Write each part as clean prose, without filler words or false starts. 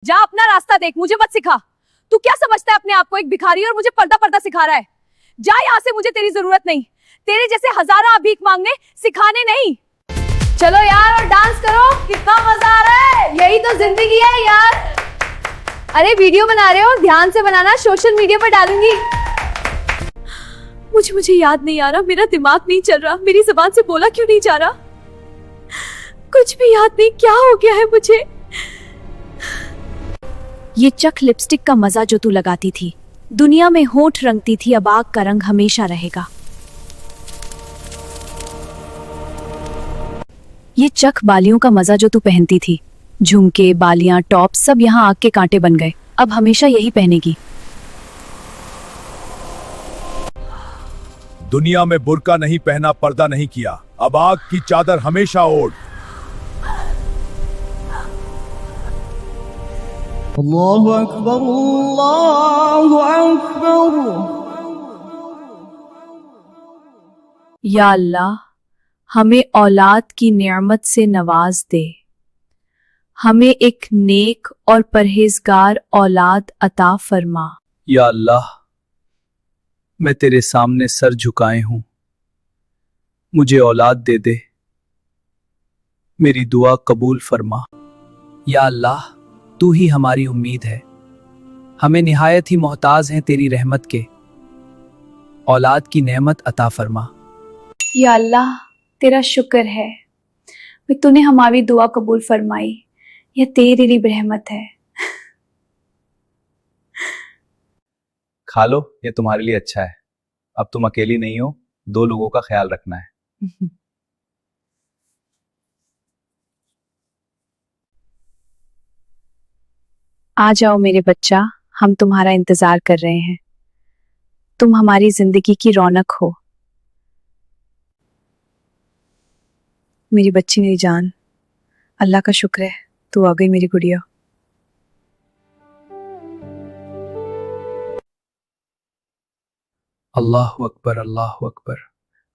जा अपना रास्ता देख, मुझे मत सिखा। तू क्या समझता है अपने आप को, एक भिखारी, और मुझे पर्दा पर्दा सिखा रहा है। जा यहाँ से, मुझे तेरी जरूरत नहीं। तेरे जैसे हजारों भीख मांगने सिखाने नहीं। चलो यार और डांस करो, कितना मजा आ रहा है। यही तो जिंदगी है यार। अरे वीडियो बना रहे हो, ध्यान से बनाना, सोशल मीडिया पर डालूंगी। मुझे याद नहीं आ रहा, मेरा दिमाग नहीं चल रहा, मेरी जुबान से बोला क्यों नहीं जा रहा, कुछ भी याद नहीं, क्या हो गया है मुझे। ये चक लिपस्टिक का मजा जो तू लगाती थी, दुनिया में होठ रंगती थी, अब आग का रंग हमेशा रहेगा। ये चक बालियों का मजा जो तू पहनती थी, झुमके, बालियां, टॉप सब यहाँ आग के कांटे बन गए, अब हमेशा यही पहनेगी। दुनिया में बुर्का नहीं पहना, पर्दा नहीं किया, अब आग की चादर हमेशा ओढ़। अल्लाहु अकबर, अल्लाहु अकबर। या अल्लाह, हमें औलाद की नेमत से नवाज दे, हमें एक नेक और परहेजगार औलाद अता फरमा। या अल्लाह, मैं तेरे सामने सर झुकाए हूं, मुझे औलाद दे दे, मेरी दुआ कबूल फरमा। या अल्लाह, तू ही हमारी उम्मीद है, हमें निहायत ही मोहताज हैं तेरी रहमत के, औलाद की नेमत अता फरमा। या अल्लाह, तेरा शुक्र है कि तूने हमारी दुआ कबूल फरमाई, यह तेरी लिए रहमत है। खा लो, ये तुम्हारे लिए अच्छा है। अब तुम अकेली नहीं हो, 2 लोगों का ख्याल रखना है। आ जाओ मेरे बच्चा, हम तुम्हारा इंतजार कर रहे हैं। तुम हमारी जिंदगी की रौनक हो। मेरी बच्ची, मेरी जान, अल्लाह का शुक्र है तू आ गई मेरी गुड़िया। अल्लाहु अकबर, अल्लाहु अकबर,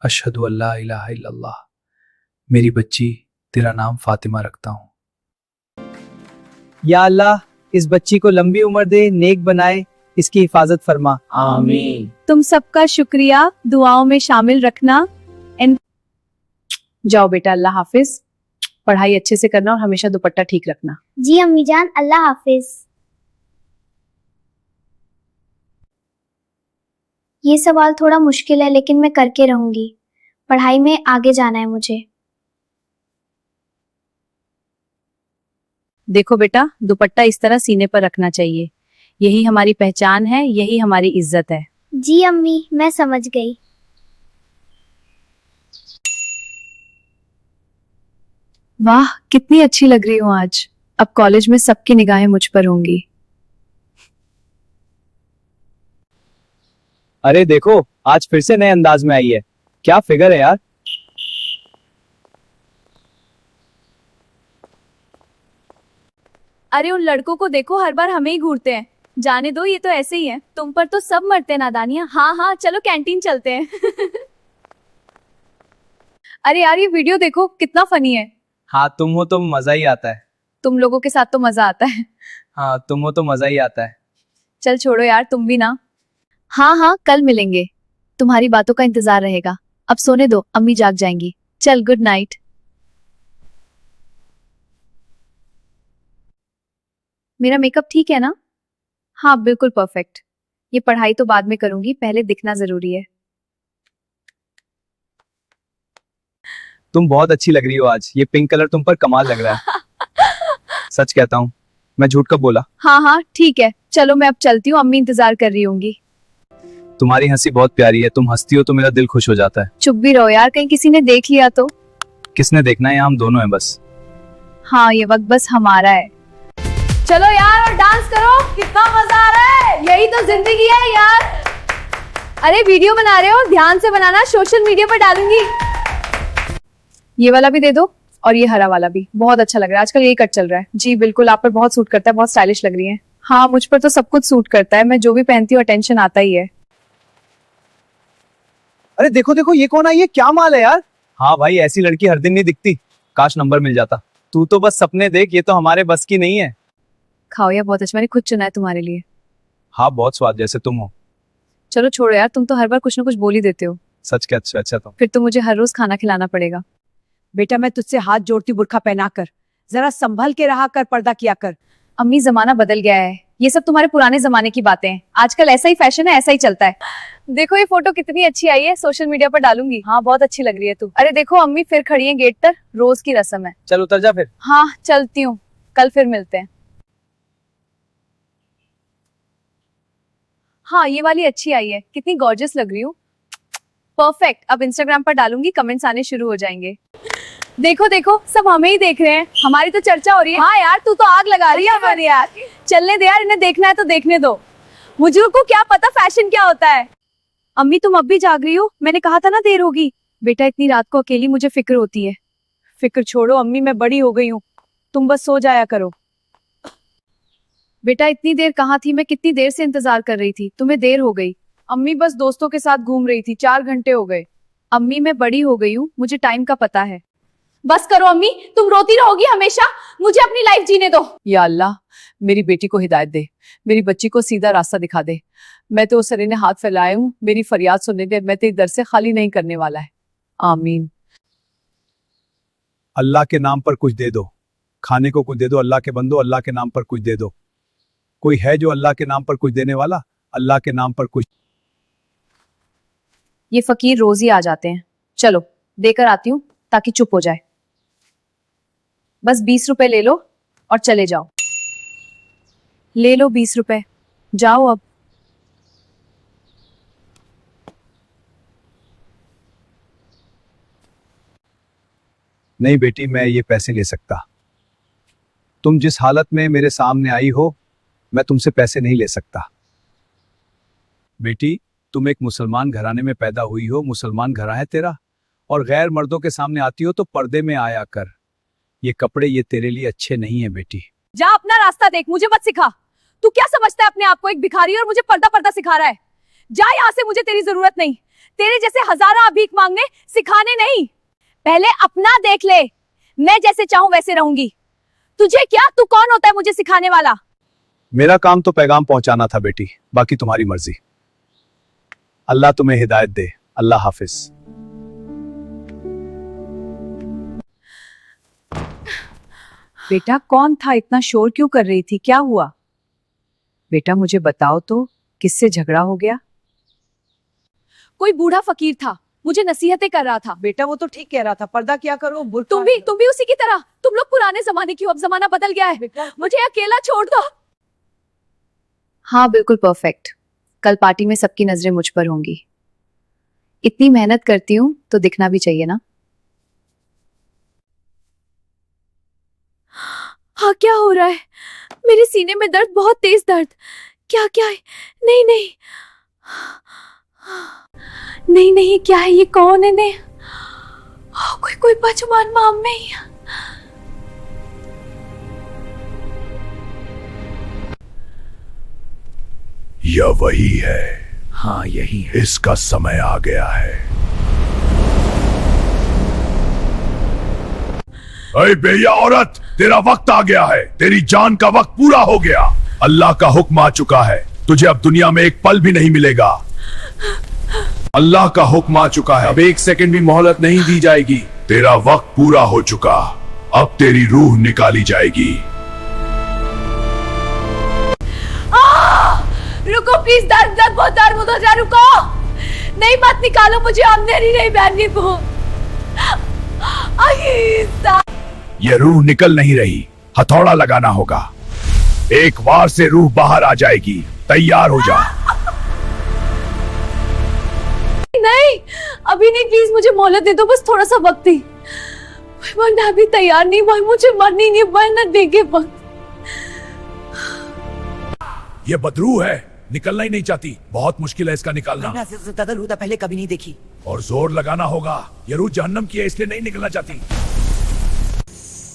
अशहदु अल्ला इलाहा इल्लल्लाह। मेरी बच्ची, तेरा नाम फातिमा रखता हूँ। या अल्लाह, इस बच्ची को लंबी उम्र दे, नेक बनाए, इसकी हिफाजत फरमा। आमीन। तुम सबका शुक्रिया, दुआओं में शामिल रखना। जाओ बेटा, अल्लाह हाफिज। पढ़ाई अच्छे से करना और हमेशा दुपट्टा ठीक रखना। जी अम्मी जान, अल्लाह हाफिज। ये सवाल थोड़ा मुश्किल है, लेकिन मैं करके रहूंगी। पढ़ाई में आगे जाना है मुझे। देखो बेटा, दुपट्टा इस तरह सीने पर रखना चाहिए, यही हमारी पहचान है, यही हमारी इज्जत है। जी अम्मी, मैं समझ गई। वाह, कितनी अच्छी लग रही हूँ आज। अब कॉलेज में सबकी निगाहें मुझ पर होंगी। अरे देखो, आज फिर से नए अंदाज में आई है। क्या फिगर है यार। अरे उन लड़कों को देखो, हर बार हमें ही घूरते हैं। जाने दो, ये तो ऐसे ही है। तुम पर तो सब मरते हैं नादानियां। हाँ हाँ, चलो कैंटीन चलते हैं। अरे यार, ये वीडियो देखो, कितना फनी है। हाँ, तुम हो तो मजा ही आता है। तुम लोगों के साथ तो मजा आता है। हाँ, तुम हो तो मजा ही आता है। चल छोड़ो यार, तुम भी ना। हाँ हाँ, कल मिलेंगे, तुम्हारी बातों का इंतजार रहेगा। अब सोने दो, अम्मी जाग जाएंगी। चल, गुड नाइट। मेरा मेकअप ठीक है ना? हाँ, बिल्कुल परफेक्ट। ये पढ़ाई तो बाद में करूंगी, पहले दिखना जरूरी है। तुम बहुत अच्छी लग रही हो आज। ये पिंक कलर तुम पर कमाल लग रहा है। सच कहता हूँ, मैं झूठ कब बोला। हाँ हाँ ठीक है, चलो मैं अब चलती हूँ, अम्मी इंतजार कर रही होंगी। तुम्हारी हंसी बहुत प्यारी है, तुम हंसती हो तो मेरा दिल खुश हो जाता है। चुप भी रहो यार, कहीं किसी ने देख लिया तो। किसने देखना है, हम दोनों हैं बस। हाँ, ये वक्त बस हमारा है। चलो यार और डांस करो, कितना मजा आ रहा है। यही तो जिंदगी है यार। अरे वीडियो बना रहे हो, ध्यान से बनाना, सोशल मीडिया पर डालूंगी। ये वाला भी दे दो, और ये हरा वाला भी बहुत अच्छा लग रहा है। आजकल यही कट चल रहा है। जी बिल्कुल, आप पर बहुत सूट करता है, बहुत स्टाइलिश लग रही है। हाँ, मुझ पर तो सब कुछ सूट करता है, मैं जो भी पहनती हूँ अटेंशन आता ही है। अरे देखो देखो, ये कौन आई है, क्या माल है यार। हाँ भाई, ऐसी लड़की हर दिन नहीं दिखती। काश नंबर मिल जाता। तू तो बस सपने देख, ये तो हमारे बस की नहीं है। खाओ यार, बहुत अच्छा, मैंने खुद चुना है तुम्हारे लिए। हाँ बहुत स्वाद, जैसे तुम हो। चलो छोड़ो यार, तुम तो हर बार कुछ ना कुछ बोल ही देते हो। सच क्या? अच्छा तुम। फिर तो मुझे हर रोज खाना खिलाना पड़ेगा। बेटा मैं तुझसे हाथ जोड़ती हूँ, बुर्खा पहना कर, जरा संभल के रहा कर, पर्दा किया कर। अम्मी जमाना बदल गया है, ये सब तुम्हारे पुराने जमाने की बातें हैं। आजकल ऐसा ही फैशन है, ऐसा ही चलता है। देखो ये फोटो कितनी अच्छी आई है, सोशल मीडिया पर डालूंगी। हाँ बहुत अच्छी लग रही है तू। अरे देखो अम्मी फिर खड़ी है गेट पर, रोज की रस्म है। चल उतर जा फिर। हाँ चलती हूँ, कल फिर मिलते हैं। हाँ ये वाली अच्छी आई है, कितनी गॉर्जियस लग रही हूँ। परफेक्ट, अब इंस्टाग्राम पर डालूंगी, कमेंट्स आने शुरू हो जाएंगे। देखो देखो सब हमें ही देख रहे हैं, हमारी तो चर्चा हो रही है। हाँ यार तू तो आग लगा रही है हमारी यार। चलने दे यार, इन्हें देखना है तो देखने दो, मुझे को क्या पता फैशन क्या होता है। अम्मी तुम अब भी जाग रही हो? मैंने कहा था ना देर होगी। बेटा इतनी रात को अकेली मुझे फिक्र होती है। फिक्र छोड़ो अम्मी, मैं बड़ी हो गई हूँ, तुम बस सो जाया करो। बेटा इतनी देर कहाँ थी, मैं कितनी देर से इंतजार कर रही थी, तुम्हें देर हो गई। अम्मी बस दोस्तों के साथ घूम रही थी, 4 घंटे हो गए। अम्मी मैं बड़ी हो गई हूँ, मुझे टाइम का पता है। बस करो अम्मी, तुम रोती रहोगी हमेशा, मुझे अपनी लाइफ जीने दो। या अल्लाह मेरी बेटी को हिदायत दे, मेरी बच्ची को सीधा रास्ता दिखा दे। मैं तो उस सरे ने हाथ फैलाए हूँ, मेरी फरियाद सुनने दे, मैं तेरी दर से खाली नहीं करने वाला है। आमीन। अल्लाह के नाम पर कुछ दे दो, खाने को कुछ दे दो। अल्लाह के बंदो, अल्लाह के नाम पर कुछ दे दो। कोई है जो अल्लाह के नाम पर कुछ देने वाला? अल्लाह के नाम पर कुछ। ये फकीर रोज ही आ जाते हैं, चलो देकर आती हूँ ताकि चुप हो जाए। बस 20 रुपए ले लो और चले जाओ। ले लो 20 रुपए, जाओ अब। नहीं बेटी, मैं ये पैसे ले सकता। तुम जिस हालत में मेरे सामने आई हो, मैं तुमसे पैसे नहीं ले सकता। बेटी तुम एक मुसलमान घराने में पैदा हुई हो, मुसलमान घरा है तेरा, और गैर मर्दों के सामने आती हो तो पर्दे में आया कर। ये कपड़े ये तेरे लिए अच्छे नहीं है बेटी। जा अपना रास्ता देख, मुझे मत सिखा। तू क्या समझता है अपने आप को, एक भिखारी, और मुझे पर्दा पर्दा सिखा रहा है। जा यहाँ से, मुझे तेरी जरूरत नहीं। तेरे जैसे हजारों भीख मांगने सिखाने नहीं, पहले अपना देख ले। मैं जैसे चाहूं वैसे रहूंगी। तुझे क्या, तू कौन होता है मुझे सिखाने वाला? मेरा काम तो पैगाम पहुंचाना था बेटी, बाकी तुम्हारी मर्जी। अल्लाह तुम्हें हिदायत दे। अल्लाह हाफिज। बेटा कौन था, इतना शोर क्यों कर रही थी, क्या हुआ? बेटा मुझे बताओ तो, किससे झगड़ा हो गया? कोई बूढ़ा फकीर था, मुझे नसीहतें कर रहा था। बेटा वो तो ठीक कह रहा था, पर्दा क्या करो, तुम भी उसी की तरह। तुम लोग पुराने जमाने की हो, अब जमाना बदल गया है। मुझे अकेला छोड़ दो। हाँ बिल्कुल परफेक्ट, कल पार्टी में सबकी नजरें मुझ पर होंगी। इतनी मेहनत करती हूँ तो दिखना भी चाहिए ना। हाँ क्या हो रहा है? मेरे सीने में दर्द, बहुत तेज दर्द। क्या क्या है? नहीं नहीं नहीं नहीं, क्या है ये? कौन है ने? कोई बचमान माम में ही। यह वही है। हाँ यही है। इसका समय आ गया है। अरे बेया औरत, तेरा वक्त आ गया है। तेरी जान का वक्त पूरा हो गया। अल्लाह का हुक्म आ चुका है, तुझे अब दुनिया में एक पल भी नहीं मिलेगा। अल्लाह का हुक्म आ चुका है, अब 1 सेकंड भी मोहलत नहीं दी जाएगी। तेरा वक्त पूरा हो चुका, अब तेरी रूह निकाली जाएगी। रुको प्लीज, दर्द बहुत दर्द हो रहा है, रुको। नहीं मत निकालो मुझे, अंधेरी नहीं बहनी वो। ये रूह निकल नहीं रही, हथौड़ा लगाना होगा। एक बार से रूह बाहर आ जाएगी, तैयार हो जा। नहीं अभी नहीं, प्लीज मुझे मोहलत दे दो, बस थोड़ा सा वक्त ही। मैं अभी तैयार नहीं, भाई मुझे मरनी नहीं, मरना देंगे वक्त। ये बदरू है, निकलना ही नहीं चाहती। बहुत मुश्किल है इसका निकालना। पहले कभी नहीं देखी। और जोर लगाना होगा। ये रूह जहन्नम की है, इसलिए नहीं निकलना चाहती।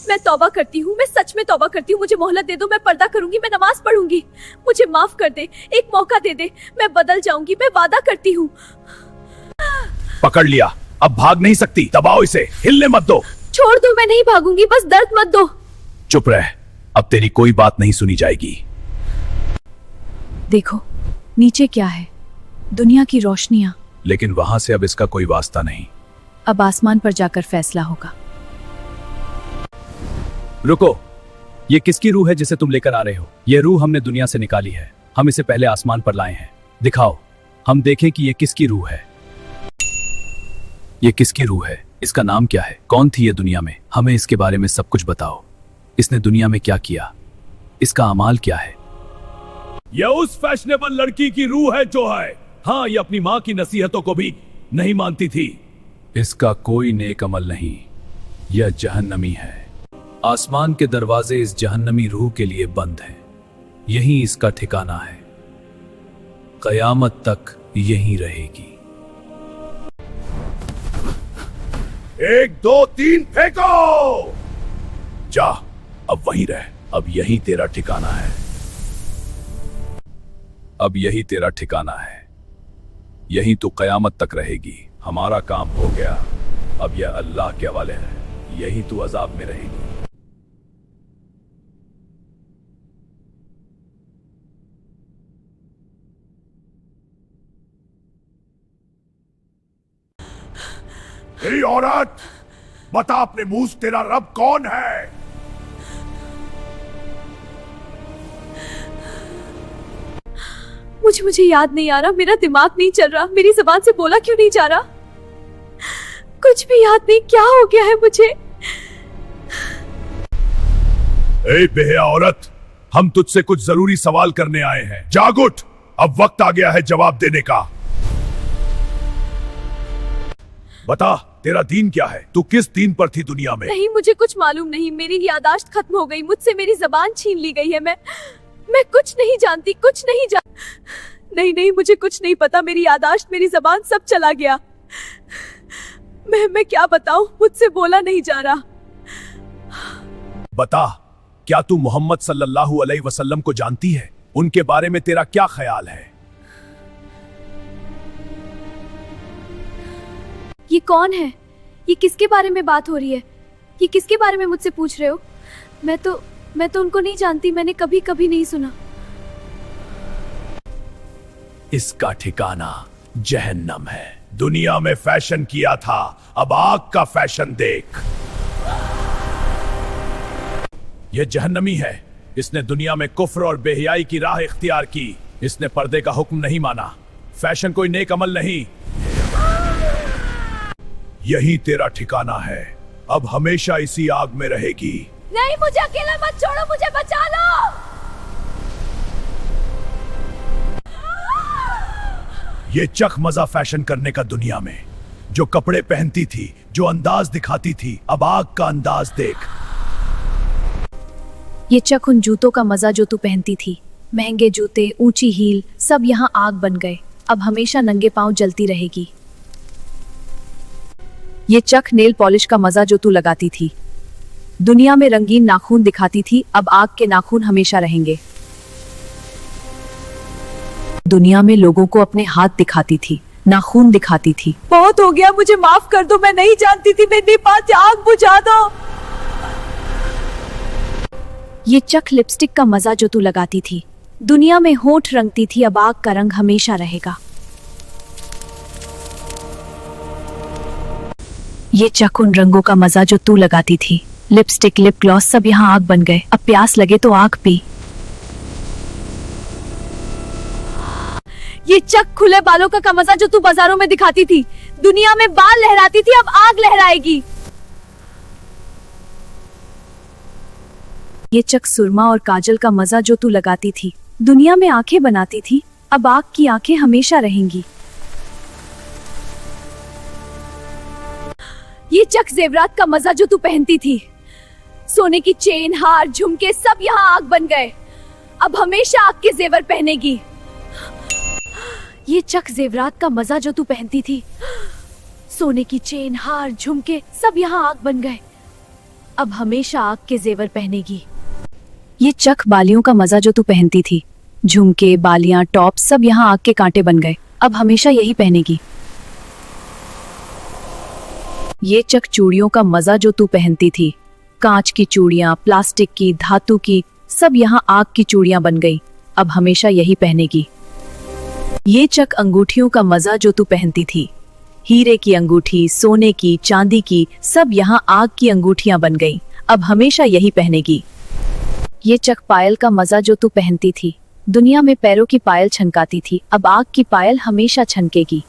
मैं तौबा करती हूँ, मैं सच में तौबा करती हूँ। मुझे मोहलत दे दो, मैं पर्दा करूंगी, मैं नमाज पढ़ूंगी। मुझे माफ कर दे, एक मौका दे दे, मैं बदल जाऊंगी, मैं वादा करती हूँ। पकड़ लिया, अब भाग नहीं सकती। दबाओ इसे, हिलने मत दो। छोड़ दो, मैं नहीं भागूंगी, बस दर्द मत दो। चुप रह, अब तेरी कोई बात नहीं सुनी जाएगी। देखो नीचे क्या है, दुनिया की रोशनियां। लेकिन वहां से अब इसका कोई वास्ता नहीं। अब आसमान पर जाकर फैसला होगा। रुको, ये किसकी रूह है जिसे तुम लेकर आ रहे हो? ये रूह हमने दुनिया से निकाली है, हम इसे पहले आसमान पर लाए हैं। दिखाओ, हम देखें कि ये किसकी रूह है। ये किसकी रूह है? इसका नाम क्या है? कौन थी ये दुनिया में? हमें इसके बारे में सब कुछ बताओ। इसने दुनिया में क्या किया? इसका अमाल क्या है? यह उस फैशनेबल लड़की की रूह है जो है, हाँ, ये अपनी माँ की नसीहतों को भी नहीं मानती थी। इसका कोई नेक अमल नहीं, यह जहन्नमी है। आसमान के दरवाजे इस जहन्नमी रूह के लिए बंद हैं। यहीं इसका ठिकाना है, कयामत तक यहीं रहेगी। 1 2 3 फेंको। जा, अब वहीं रह। अब यही तेरा ठिकाना है। अब यही तेरा ठिकाना है। यहीं तू कयामत तक रहेगी। हमारा काम हो गया, अब यह अल्लाह के हवाले है। यहीं तू अजाब में रहेगी। हे औरत, बता अपने मुंह से तेरा रब कौन है? मुझे याद नहीं आ रहा, मेरा दिमाग नहीं चल रहा, मेरी जुबान से बोला क्यों नहीं जा रहा, कुछ भी याद नहीं, क्या हो गया है मुझे? ए बेहया औरत, हम तुझसे कुछ जरूरी सवाल करने आए हैं। जाग उठ, अब वक्त आ गया है जवाब देने का। बता, तेरा दीन क्या है? तू किस दीन पर थी दुनिया में? नहीं, मुझे कुछ मालूम नहीं, मेरी यादाश्त खत्म हो गई, मुझसे मेरी जबान छीन ली गई है। मैं कुछ नहीं जानती, कुछ नहीं नहीं, मुझे कुछ नहीं पता, मेरी यादाश्त, मेरी जबान सब चला गया। मैं क्या बताऊं, मुझसे बोला नहीं जा रहा। बता, क्या तू मोहम्मद सल्लल्लाहु अलैहि वसल्लम को जानती है? उनके बारे में तेरा क्या ख्याल है? ये कौन है? ये किसके बारे में बात हो रही है? ये किसके बारे में मुझसे पूछ रहे हो? मैं तो उनको नहीं जानती, मैंने कभी नहीं सुना। इसका ठिकाना जहन्नम है। दुनिया में फैशन किया था, अब आग का फैशन देख। यह जहन्नमी है। इसने दुनिया में कुफ्र और बेहयाई की राह इख्तियार की। इसने पर्दे का हुक्म नहीं माना। फैशन कोई नेक अमल नहीं। यही तेरा ठिकाना है, अब हमेशा इसी आग में रहेगी। नहीं, मुझे अकेला मत छोड़ो, मुझे बचा लो। ये चख मजा फैशन करने का दुनिया में। जो कपड़े पहनती थी, जो अंदाज दिखाती थी, अब आग का अंदाज देख। ये चख उन जूतों का मजा जो तू पहनती थी। महंगे जूते, ऊंची हील, सब यहाँ आग बन गए। अब हमेशा नंगे पांव जलती रहेगी। ये चख नेल पॉलिश का मजा जो तू लगाती थी। दुनिया में रंगीन नाखून दिखाती थी, अब आग के नाखून हमेशा रहेंगे। दुनिया में लोगों को अपने हाथ दिखाती थी, नाखून दिखाती थी। बहुत हो गया, मुझे माफ कर दो, मैं नहीं जानती थी, मेरी बात, आग बुझा दो। ये चख लिपस्टिक का मजा जो तू लगाती थी। दुनिया में होंठ रंगती थी, अब आग का रंग हमेशा रहेगा। ये चख उन रंगों का मजा जो तू लगाती थी। लिपस्टिक, लिप ग्लॉस, सब यहाँ आग बन गए। अब प्यास लगे तो आग पी। ये चक खुले बालों का मजा जो तू बाजारों में दिखाती थी। दुनिया में बाल लहराती थी, अब आग लहराएगी। ये चक सुरमा और काजल का मजा जो तू लगाती थी। दुनिया में आंखें बनाती थी, अब आग की आंखें हमेशा रहेंगी। ये चक जेवरात का मजा जो तू पहनती थी। सोने की चेन, हार, झुमके, सब यहाँ आग बन गए। अब हमेशा आग के जेवर पहनेगी। ये चक जेवरात का मजा जो तू पहनती थी। सोने की चेन, हार, झुमके, सब यहाँ आग बन गए। अब हमेशा आग के जेवर पहनेगी। ये चक बालियों का मजा जो तू पहनती थी। झुमके, बालियां, टॉप, सब यहाँ आग के कांटे बन गए। अब हमेशा यही पहनेगी। ये चक चूड़ियों का मजा जो तू पहनती थी। कांच की चूड़ियां, प्लास्टिक की, धातु की, सब यहाँ आग की चूड़ियां बन गई। अब हमेशा यही पहनेगी। ये चक अंगूठियों का मजा जो तू पहनती थी, हीरे की अंगूठी, सोने की, चांदी की, सब यहाँ आग की अंगूठियां बन गई। अब हमेशा यही पहनेगी। ये चक पायल का मजा जो तू पहनती थी, दुनिया में पैरों की पायल छनकाती थी, अब आग की पायल हमेशा छनकेगी।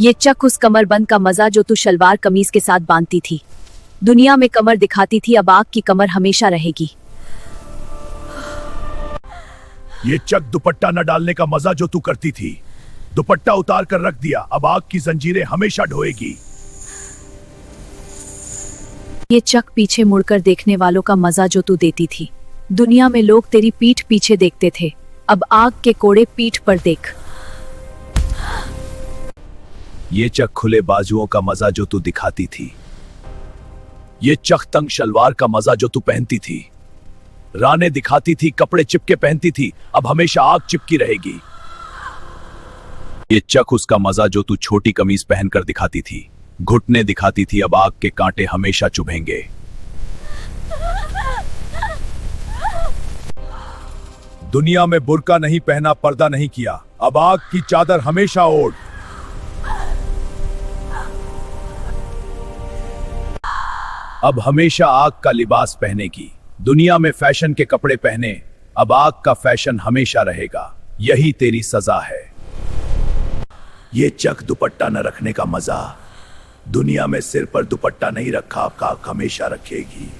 ये चक उस कमरबंद का मजा जो तू शलवार कमीज के साथ बांधती थी, दुनिया में कमर दिखाती थी, अब आग की कमर हमेशा रहेगी। ये चक दुपट्टा न डालने का मजा जो तू करती थी, दुपट्टा उतार कर रख दिया, अब आग की जंजीरें हमेशा ढोएगी। ये चक पीछे मुड़कर देखने वालों का मजा जो तू देती थी, दुनिया में लोग तेरी पीठ पीछे देखते थे, अब आग के कोड़े पीठ पर देख। ये चक खुले बाजुओं का मजा जो तू दिखाती थी, ये चक तंग शलवार का मजा जो तू पहनती थी, राने दिखाती थी, कपड़े चिपके पहनती थी, अब हमेशा आग चिपकी रहेगी। ये चक उसका मजा जो तू छोटी कमीज पहनकर दिखाती थी, घुटने दिखाती थी, अब आग के कांटे हमेशा चुभेंगे। दुनिया में बुर्का नहीं पहना, पर्दा नहीं किया, अब आग की चादर हमेशा ओढ़। अब हमेशा आग का लिबास पहनेगी। दुनिया में फैशन के कपड़े पहने, अब आग का फैशन हमेशा रहेगा। यही तेरी सजा है। ये चक दुपट्टा न रखने का मजा, दुनिया में सिर पर दुपट्टा नहीं रखा, आपका आग हमेशा रखेगी।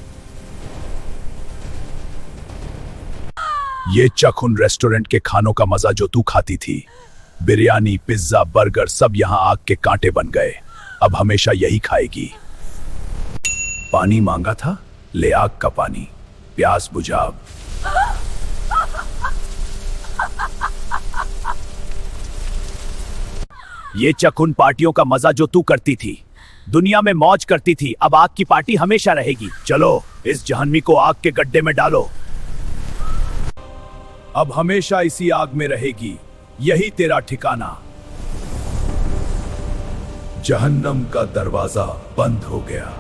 ये चक उन रेस्टोरेंट के खानों का मजा जो तू खाती थी, बिरयानी, पिज्जा, बर्गर, सब यहां आग के कांटे बन गए, अब हमेशा यही खाएगी। पानी मांगा था, ले आग का पानी, प्यास बुझा अब। ये चक उन पार्टियों का मजा जो तू करती थी, दुनिया में मौज करती थी, अब आग की पार्टी हमेशा रहेगी। चलो इस जहन्नमी को आग के गड्ढे में डालो, अब हमेशा इसी आग में रहेगी। यही तेरा ठिकाना। जहन्नम का दरवाजा बंद हो गया।